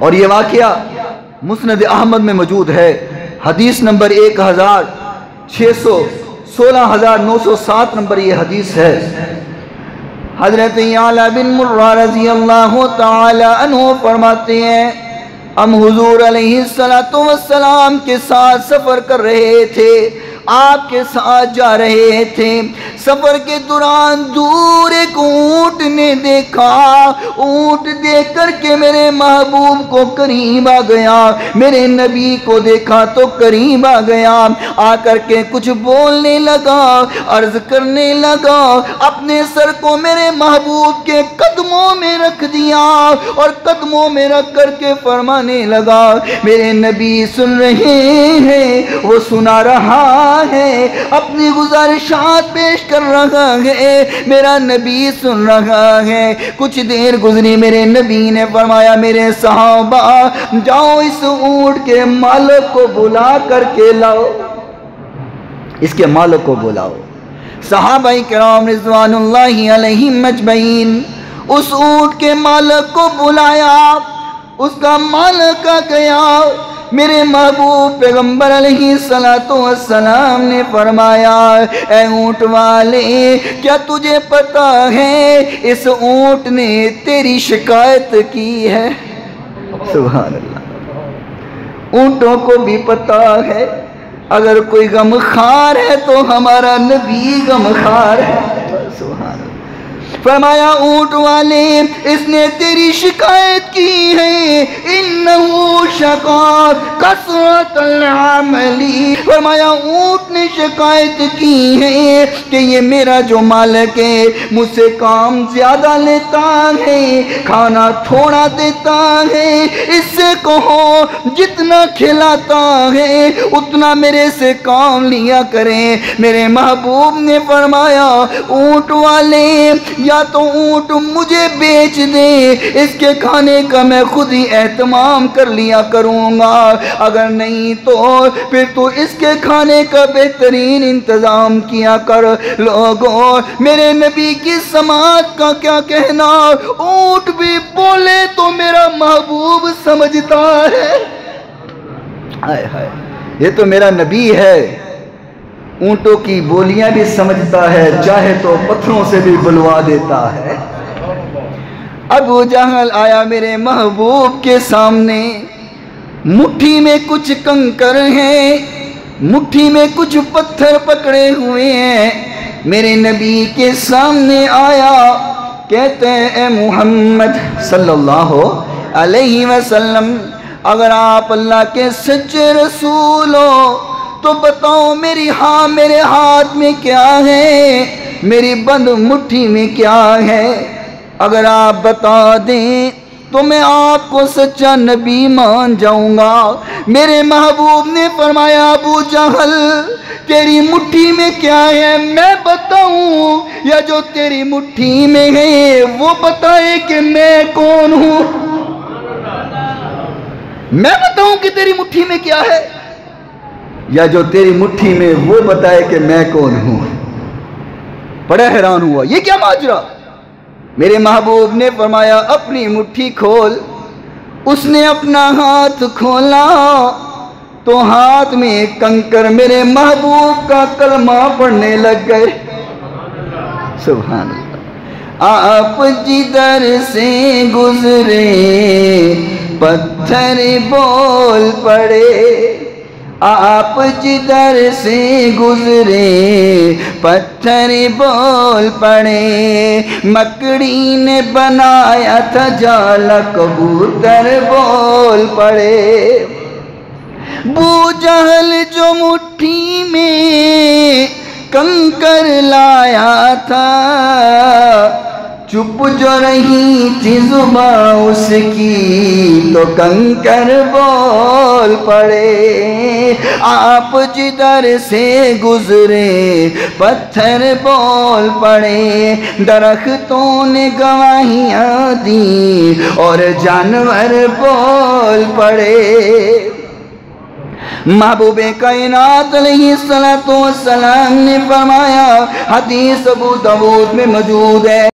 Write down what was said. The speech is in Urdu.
اور یہ واقعہ مسند احمد میں موجود ہے، حدیث نمبر 16,907 نمبر یہ حدیث ہے۔ حضرت یعلا بن مرہ رضی اللہ تعالی عنہ فرماتے ہیں ہم حضور علیہ السلام کے ساتھ سفر کر رہے تھے، آپ کے ساتھ جا رہے تھے۔ سفر کے دوران دور ایک اونٹ نے دیکھا، اونٹ دیکھ کر کے میرے محبوب کو قریب آ گیا، میرے نبی کو دیکھا تو قریب آ گیا، آ کر کے کچھ بولنے لگا، عرض کرنے لگا، اپنے سر کو میرے محبوب کے قدموں میں رکھ دیا اور قدموں میں رکھ کر کے فرمانے لگا، میرے نبی سن رہے ہیں، وہ سنا رہا ہے، اپنی گزارشات پیش کر رہا ہے، میرا نبی سن رہا ہے۔ کچھ دیر گزری، میرے نبی نے فرمایا میرے صحابہ جاؤ اس اونٹ کے مالک کو بلا کر کے لاؤ، اس کے مالک کو بلاؤ۔ صحابہ کرام رضوان اللہ علیہم اجمعین اس اونٹ کے مالک کو بلایا، اس کا مالک آ گیا۔ میرے محبوب پیغمبر علیہ السلام نے فرمایا اے اونٹ والے، کیا تجھے پتا ہے اس اونٹ نے تیری شکایت کی ہے؟ سبحان اللہ، اونٹوں کو بھی پتا ہے اگر کوئی غمخوار ہے تو ہمارا نبی غمخوار ہے۔ سبحان اللہ، فرمایا اونٹ والے اس نے تیری شکایت کی ہے، انہو شکا کثرت العملی، فرمایا اونٹ نے شکایت کی ہے کہ یہ میرا جو مالک ہے مجھ سے کام زیادہ لیتا ہے، کھانا تھوڑا دیتا ہے، اس سے کہو جتنا کھلاتا ہے اتنا میرے سے کام لیا کریں۔ میرے محبوب نے فرمایا اونٹ والے یا تو اونٹ مجھے بیچ دے، اس کے کھانے کا میں خود ہی اہتمام کر لیا کروں گا، اگر نہیں تو پھر تو اس کے کھانے کا بہترین انتظام کیا کر۔ لوگوں، میرے نبی کی سماعت کا کیا کہنا، اونٹ بھی بولے تو میرا محبوب سمجھتا ہے۔ ہائے ہائے، یہ تو میرا نبی ہے، اونٹوں کی بولیاں بھی سمجھتا ہے، چاہے تو پتھروں سے بھی بلوا دیتا ہے۔ ابو جہل آیا میرے محبوب کے سامنے، مٹھی میں کچھ کنکر ہیں، مٹھی میں کچھ پتھر پکڑے ہوئے ہیں، میرے نبی کے سامنے آیا، کہتے ہیں اے محمد صلی اللہ علیہ وسلم، اگر آپ اللہ کے سچے رسول ہو تو بتاؤ میرے ہاتھ میں کیا ہے، میری بند مٹھی میں کیا ہے؟ اگر آپ بتا دیں تو میں آپ کو سچا نبی مان جاؤں گا۔ میرے محبوب نے فرمایا ابو جہل تیری مٹھی میں کیا ہے میں بتاؤں، یا جو تیری مٹھی میں ہے وہ بتائے کہ میں کون ہوں؟ میں بتاؤں کہ تیری مٹھی میں کیا ہے، یا جو تیری مٹھی میں وہ بتائے کہ میں کون ہوں؟ بڑا حیران ہوا، یہ کیا ماجرا؟ میرے محبوب نے فرمایا اپنی مٹھی کھول۔ اس نے اپنا ہاتھ کھولا تو ہاتھ میں کنکر میرے محبوب کا کلمہ پڑھنے لگ گئے۔ سبحان اللہ، آپ جدھر سے گزرے پتھر بول پڑے، آپ جدھر سے گزرے پتھر بول پڑے، مکڑی نے بنایا تھا جالا کبوتر بول پڑے۔ بو جہل جو مٹھی میں کنکر لایا تھا، چپ جو رہی تھی زباں اس کی تو کنکر بول پڑے، آپ جدھر سے گزرے پتھر بول پڑے، درختوں نے گواہیاں دی اور جانور بول پڑے۔ محبوب کائنات علیہ السلام نے فرمایا، حدیث ابو داؤد میں موجود ہے،